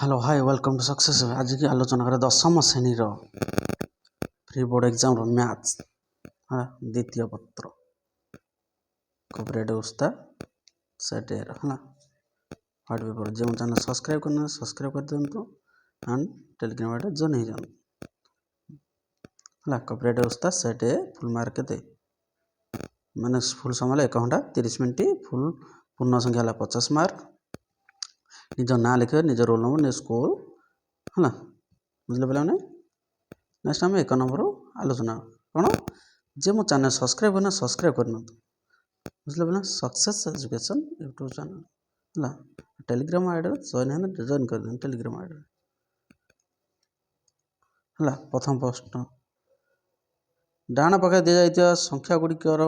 Hello hi welcome to success. आज की आलोचना करें दशम श्रेणी प्री बोर्ड एग्जाम मैथ्स हाँ द्वितीय पत्र कॉपरेट उस्ताद सेट है व्हाइट पेपर जो चैनल सब्सक्राइब करना सब्सक्राइब कर दिखाँ एंड टेलीग्राम आईडी जॉइन हो जाए कॉपरेट उस्ताद सेट है फुल मार्क के मैंने फुल समय 1 घंटा 30 मिनट फुल पूर्ण संख्या 50 मार्क निज ना लिखे निज रोल नंबर निज स्कूल है बुझे पे नेक्स्ट आम 1 नंबर आलोचना कौन जे मो चैनल सब्सक्राइब करना सब्सक्राइब करना बुझे पे सक्सेस एजुकेशन यूट्यूब चैनल है टेलीग्राम आईडी जॉइन कर दें टेलीग्राम आईडी है प्रथम प्रश्न डाण पाखे दी जाइए संख्या गुड़िकर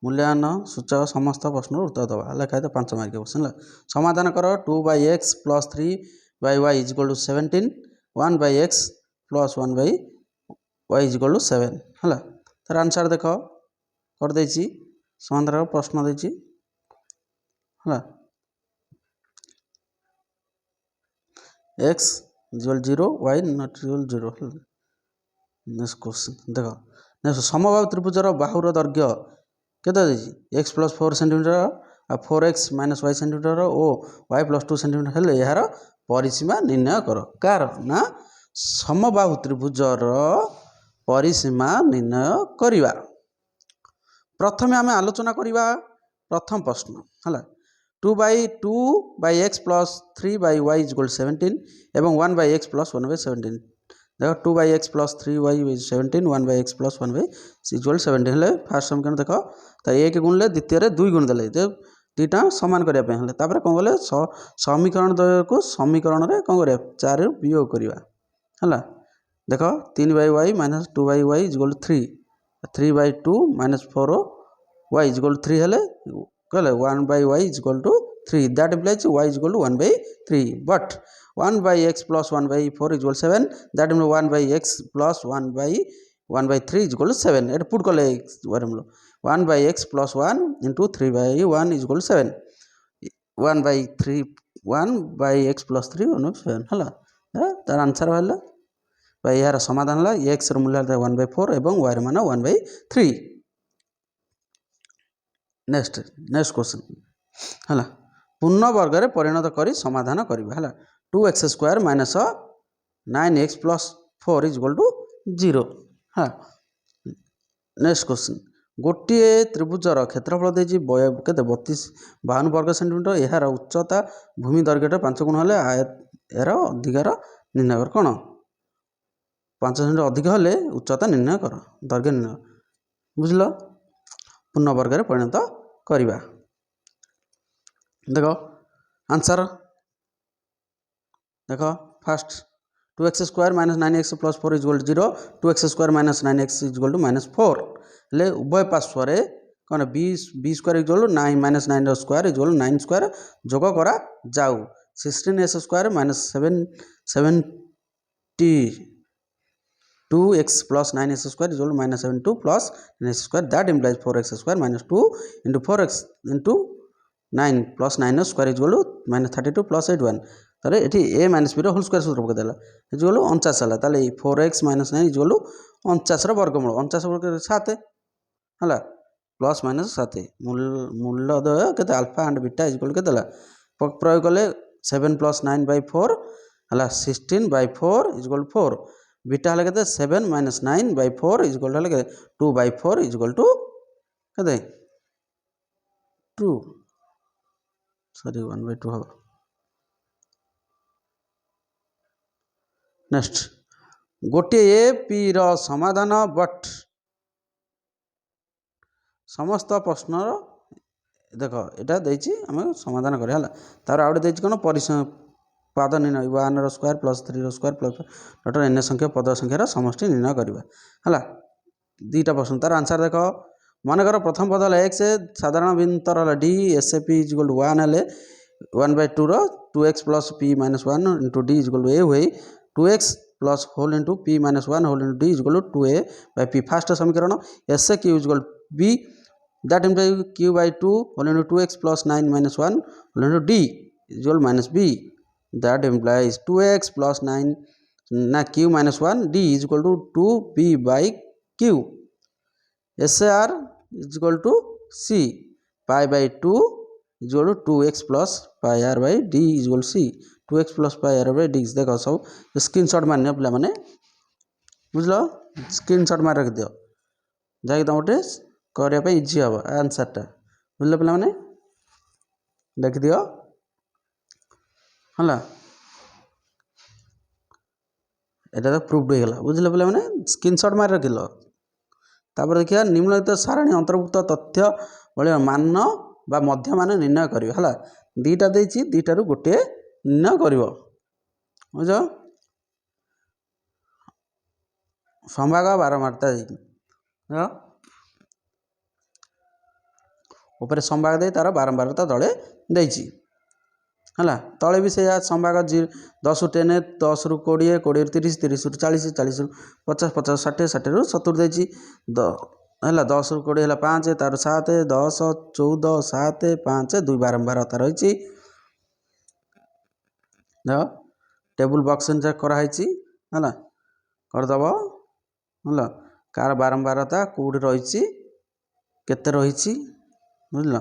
मूल्यांकन सूचक समस्त प्रश्न उत्तर दवा लिखा है 5 मार्क क्वेश्चन है समाधान कर 2/x + 3/y = 17 1/x + 1/y = 7 है तार आंसर देख कर दे समाधान प्रश्न देती है x = 0 y not equal 0 next question देख नेक्स्ट समबाहु त्रिभुजर बाहुर दैर्घ्य केते x + 4 सेंटीमीटर आ 4x - y सेंटीमीटर और y + 2 सेंटीमीटर हेले यार परिसीमा निर्णय कर कार ना समबाहु त्रिभुजर परिसीमा निर्णय करिवा प्रथमे आमे आलोचना करिवा प्रथम प्रश्न हला 2/x + 3/y = 17 एवं 1/x + 1/17 देख 2/x + 3y = 17 1/x + 1/y = 17 हेले फास्ट समीकरण देख तो 1 गुणले द्वितीय 2 गुण देले दुईटा सामान करने कौन कले समीकरण को समीकरण में कौन कर 4 वियोग करवा है देख 3/y - 2/y = 3 3/2 - 4y = 3 हेले कहले 1/y = 3 that implies y = 1/3 but 1/x + 1/4 = 7 that mean 1/x + 1/3 = 7 ये पुट कले 1/x + 1 × 3/1 = 7 1/3 1/x + 3 7 है तार आंसर है यार समाधान है x मूल्य 1/4 और y मान 1/3 नेक्स्ट क्वेश्चन है पूर्ण वर्ग में परिणत कर समाधान करवा 2x² - 9x + 4 = 0 हाँ नेक्स्ट क्वेश्चन गोटे त्रिभुजर क्षेत्रफल देती के 52 वर्ग सेंटीमीटर यार उच्चता भूमि दैर्घ्य 5 गुण हेले यार अधिकार निर्णय कर कौन 5 सेंटीमीटर अधिक हेले उच्चता निर्णय कर दैर्घ्य निर्णय बुझल पूर्ण वर्ग में परिणत करवा देख आंसर देख fast 2x² - 9x + 4 = 0 2x² - 9x = -4 ले उभय पार्श्व कौन b² 9 - 9² 9 स्क्वायर जोग करा जाऊ 16x² - 72x + 9x² = -72 + 9x² that implies 4x² - 2 × 4x × 9 + 9² = -32 + 81 तारे ये a - b होल स्क्वायर सूत्र पकईदेला ये 49 है ताले 4x - 9 = 49 वर्गमूल 49 वर्ग 7 है प्लस माइनस 7 मूल्योदय के अल्फा एंड बीटा के प्रयोग कले 7 + 9/4 है 16/4 = 4 बीटा है के 7 - 9/4 = 2/4 के 2 सॉरी 1/2 हम नेक्स्ट गोटे पी रो समाधान बट समस्त प्रश्न देख यहाँ देती आम समाधान करें तार आउट देती कौन पद निर्णय 1² + 3² डॉट एन संख्या पद संख्यार समष्टि निर्णय करवा है दुईटा प्रश्न तार आंसर देख मनकर प्रथम पद है x साधारण बिंतर d SAP = 1 है 1/2 2x + p - 1 × d = a हुए 2x + होल × p - 1 होल × d = 2a/p फास्ट समीकरण SAQ = b that implies q/2 होल × 2x + 9 - 1 होल × d = -b that implies 2x plus 9 ना q minus 1 d is equal to 2p by q SAR is equal to c pi by 2 is equal to 2x plus pi R by d is equal c 2x plus pi R by d देख सब screenshot मारने पे मैंने बुझल screenshot मार रख दियो जहाँकि तुम गोटे करने इजी हम आंसरटा बुझल पे मैंने लिख दियो है এটা তো প্রুভড হয়ে গেল বুঝলে পিলা মানে স্ক্রিনশট মারি রাখিল তারপরে দেখিয়া নিম্নলিখিত সারণী অন্তর্ভুক্ত তথ্য বলে মান বা মধ্যমান নির্ণয় করিব হলা দুইটা দেইছি দুইটারু গোটে নির্ণয় করিব বুঝ সম্ভাগ বারম্বারতা উপরে সম্ভাগ দেই তার বারম্বারতা তলে দেইছি है तले भी से संभाग 10 रु 10 10 रु 20 20 रु 30 30 रु 40 40 रु 50 50 60 60 रु 70 देछि है 10 रु 20 है 5 तार 7 10 14 7 5 2 बारंबारता रही टेबुल बॉक्स चेक कराई है करदेव है कार बारंबारता कौटी रही केते रही बुझल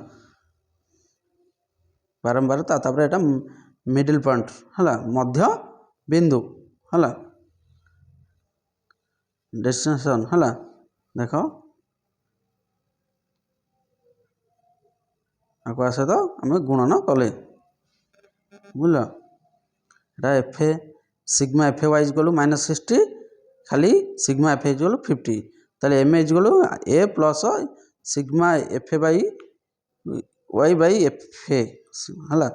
बारंबारता तापर एटा मिडिल पॉइंट है मध्य बिंदु है डेस्टिनेशन है देख आपको आसे तो आम गुणन कले बुझल एटा F A sigma F A Y equal -60 खाली सिग्मा एफ ए इक्वल 50 ताले M A equal A plus sigma F A by Y by F A है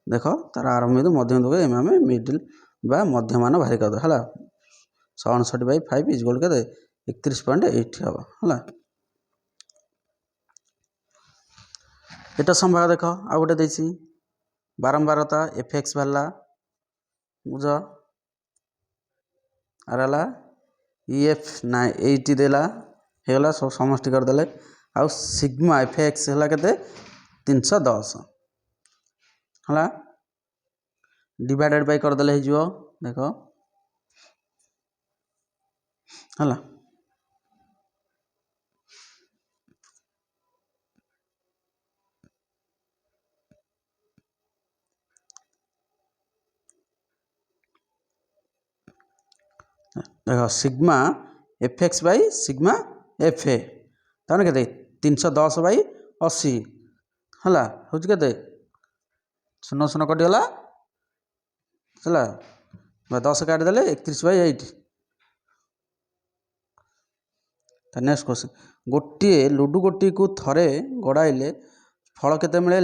देख तार आरंभ बिंदु मध्य बिंदु एम आम मिडिल बा मध्यमान बाहर कर है 67/5 इक्वल के 31.8 हम है एटा संभाग देख आ गोटे देसी बारंबारता एफ एक्स बाहर बुझ आर EF 80 देला हेगला सब समष्टि करदे आउ सिग्मा एफ एक्स है के 310 है डिवाइडेड बाय करदे हो देख है देख sigma F x by sigma F ए ताने के 310/80 है हूँ के 0 0 कटिगला है 10 काटिदेले 31/8 नेक्स्ट क्वेश्चन गोटे लुडु गोटी को थरे गड़ाइले फल केते मिले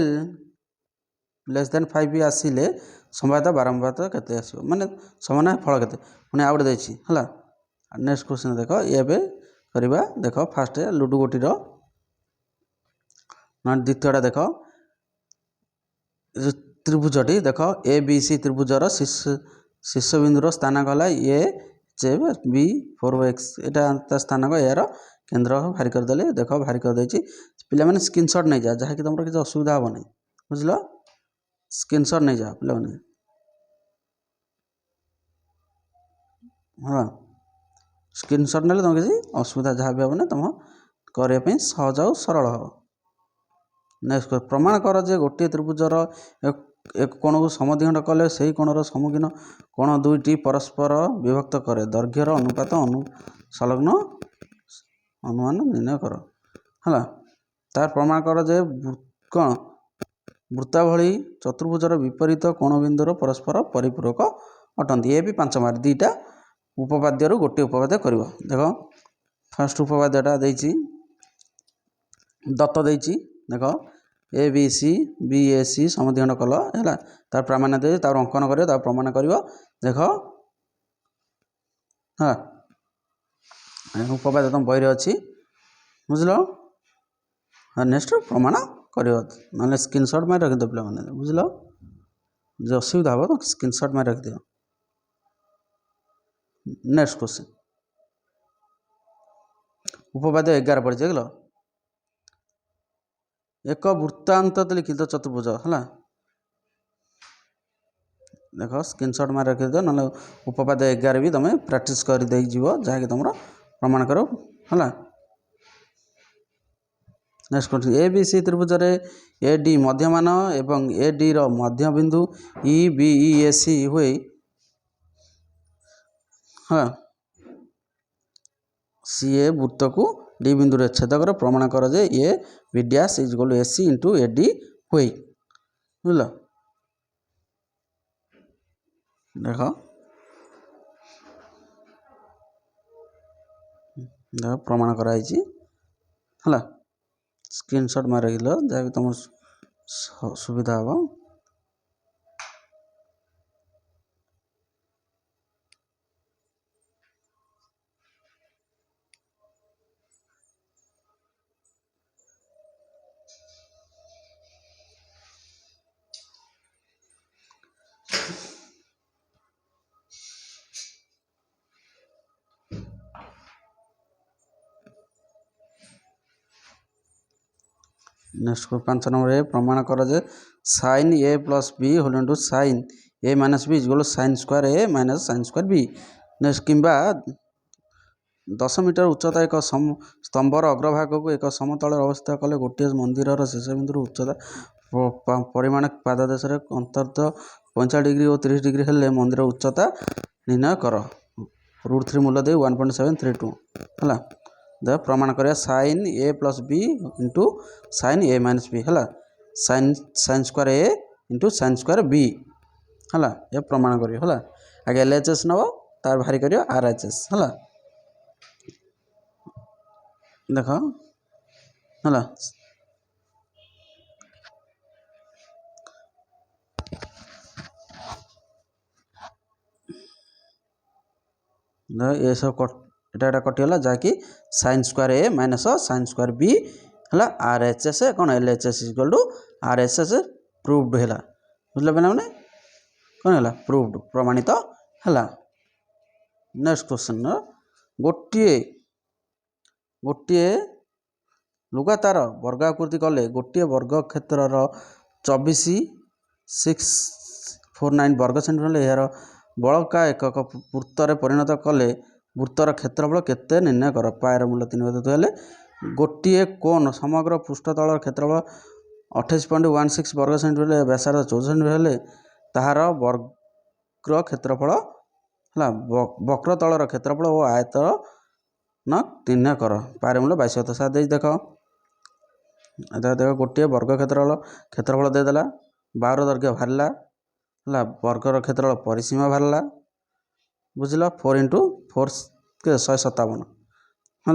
<5 आसिले संभाव्यता बारंबारता केते आसो माने समान फल केते पुणी आउट देछि हला नेक्स्ट क्वेश्चन देख ये करवा देख फास्ट लुडु गोटी रो ना द्वितीयटा देख त्रिभुजटी देख ए बी सी त्रिभुजर शीर्षबिंदुर स्थानाक है ए जे बी 4x यहाँ स्थानाक यार केन्द्र भारी करदे देख भारी करदे पे स्क्रीनशॉट नहीं जा जहाँकि तुम किसी असुविधा हे नहीं बुझल स्क्रीनशॉट नहीं जा पे हाँ स्क्रीनशॉट ना तुम किसी असुविधा जहाँ भी हेनी तुम करने सहज और सरल हम नेक्स्ट प्रमाण कर जे गोटे त्रिभुजर एक कोण को समद्विखंड कले से कोणर सम्मुखीन कोण दुईटी परस्पर विभक्त करे दैर्घ्यर अनुपात संलग्न अनुमान निर्णय कर है तार प्रमाण कर जे कौन वृत्ताभଳି चतुर्भुजर विपरीत कोणबिंदुर परस्पर परिपूरक अटंती ये भी 5 मार्क दुईटा उपपाद्य गोटे उपपाद्य कर देख फास्ट उपपाद्यटा देछि दत्त देछि देख ए बी सी बी ए सी समद्विखंड कल है तार प्रमाण दे तार अंकन कर प्रमाण कर देख हाँ उपपाद्य तुम बही अच्छी बुझल हाँ नेक्स्ट प्रमाण कर ना स्क्रीनशॉट मार रखिद पे बुझल जो असुविधा हम तो स्क्रीनशॉट मार रखिद नेक्स्ट क्वेश्चन उपपाद्य 11 पढ़ी गल एक वृत्तांत लिखित चतुर्भुज है देख स्क्रीनशॉट मार रखी दियो ना उपपाद्य 11 भी तुम प्रैक्टिस कर दे जीवो जहाँकि तुम प्रमाण करो है। Next question A B C त्रिभुज रे ए डी मध्यमान एवं ए डी रो मध्य बिंदु ई बी ई ए सी हुए हाँ सी ए वृत्त को डी बिंदु रे छेद कर प्रमाण कर जे A B dash is equal to A C into A D हुए बुझल देख प्रमाण कराई है स्क्रीनशॉट मार रखिल जहाँकि तुम सुविधा हम। नेक्स्ट 5 नंबर ए प्रमाण कर जे sine A plus B whole into sine A minus B is sine square A minus sine square B. Next किंबा 10 मीटर उच्चता एक स्तंभर अग्रभाग को एक समतल अवस्था कले गोटे मंदिर शेष बिंदु उच्चता परिमाण पाददेश अंतर्त 45 डिग्री और 30 डिग्री हेल्ले मंदिर उच्चता निर्णय कर √3 मूल्य दे 1.732 है। देख प्रमाण करिया sign A plus B into sine A minus B है साइन स्क्वायर ए इंटू साइन स्क्वायर बी है ये प्रमाण करियो है। आगे LHS नब तार भारी करियो RHS है देख है ये सब एटा कटिगला जहाँकि sine square A minus sine square B है RHS कौन LHS equal to RHS proved है बुझल पे मैंने कौन है प्रूव्ड प्रमाणित है। नेक्स्ट क्वेश्चन गोटे लगातार वर्गाकृति कले गोटे वर्ग क्षेत्र 24,649 वर्ग सेंटीमीटर यार बड़का एकक वृत्तर परिणत कले वृत्तर क्षेत्रफल केते निर्णय कर पायर मूल्य 3/2 गोटे कोण समग्र पृष्ठतल क्षेत्रफल 28.16 वर्ग सेंटीमीटर व्यासार्ध 14 सेंटीमीटर ताहार वर्ग क्षेत्रफल है वक्रतलर क्षेत्रफल और आयतर न निर्णय कर पायर मूल्य 22 देख देख गोटे वर्ग क्षेत्रफल देदेला 12 दैर्घ्य बाहरला है वर्गर क्षेत्रफल परिसीमा बाहरला बुझल 4 इंटू 4 157 है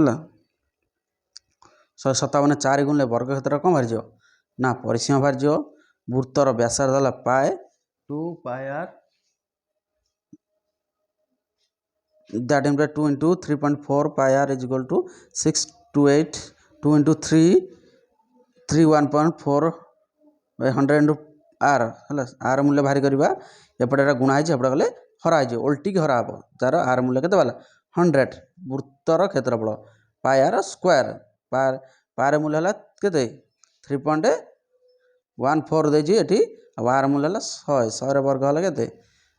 157 4 गुणले वर्ग क्षेत्र कौन बाहर ना परिसीमा बाहर वृत्तर व्यासार्ध है पाए 2 पाए are that implies 2 into 3.4 pi R is equal to 628 2 into 3 1.4 100 into R है आर मूल्य बाहरी करवा एपटे गुणा है गले हरा उल्टिक हरा हे जार आर मूल्य के 100 वृत्तर क्षेत्रफल पाए आर स्क्वायर पायर मूल्य है के 3.14 देजी एटी आर मूल्य है 100 वर्ग है के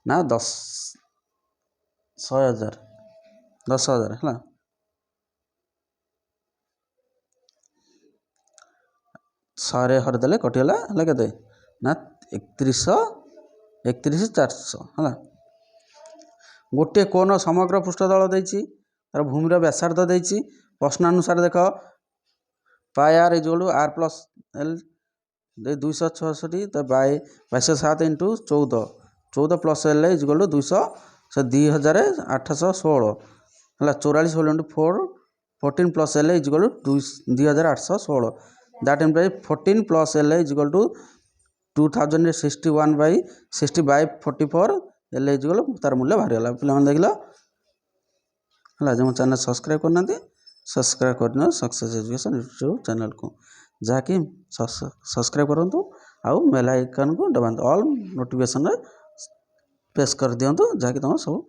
ना 10,000 है 100 हरदे कटिगला है के ना 31,400 है गोटे कोण समग्र पृष्ठतल देछि तार भूमिर व्यासार्ध देछि प्रश्नानुसार देख pi R is R plus L 266 तो 2207 इंटू 14 प्लस एल इज 2816 है 44 whole into 4 14 plus L is 2816 that implies 14 plus L is 2061 by 60/44 L is तार मूल्य बाहरी गला पे देख है जो चैनल सब्सक्राइब करना सब्सक्राइब करना सक्सेस एजुकेशन यूट्यूब चैनल को जहाँकि सब्सक्राइब करूँ आउ बेल आइकन को दबातु ऑल नोटिफिकेशन प्रेस कर दिंतु जहाँकि तुम सब